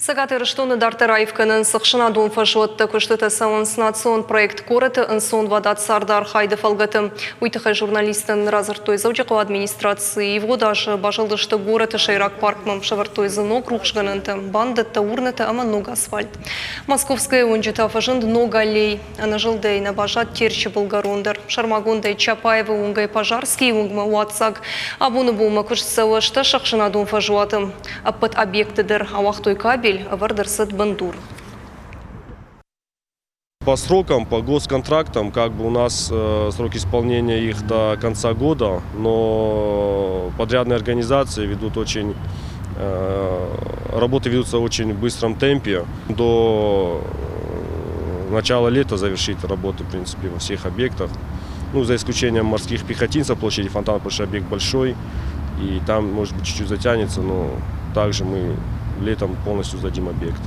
Сагаты Рыштоны Дартараевканын сықшына дон фажуатты күштіті сауынсынатсон проект корытыынсон вадат сардар хайды фалгатым. Уйтықай журналистын разыртой заучақу администрации его даже бажылдышты горыты шайрак паркмам шавартой зынок рухшганынты, бандытты урныты ама ног асфальт. Московская унжита фажынд ног аллей, ана жылдай на бажат терчі булгарундыр. Шармагундай Чапаева унгай пожарский унгма уатсаг, абуны булма күштісі ұшты шақшына дон фажуатым. Аппыт объектыдыр ауақтой кабель, вардерсет бандур. По срокам, по госконтрактам, как бы у нас срок исполнения их до конца года, но подрядные организации ведут работы ведутся в очень быстром темпе. До начала лета завершить работы, в принципе, во всех объектах. Ну, за исключением морских пехотинцев, площади Фонтана, потому что объект большой, и там, может быть, чуть-чуть затянется, но также мы летом полностью сдадим объект.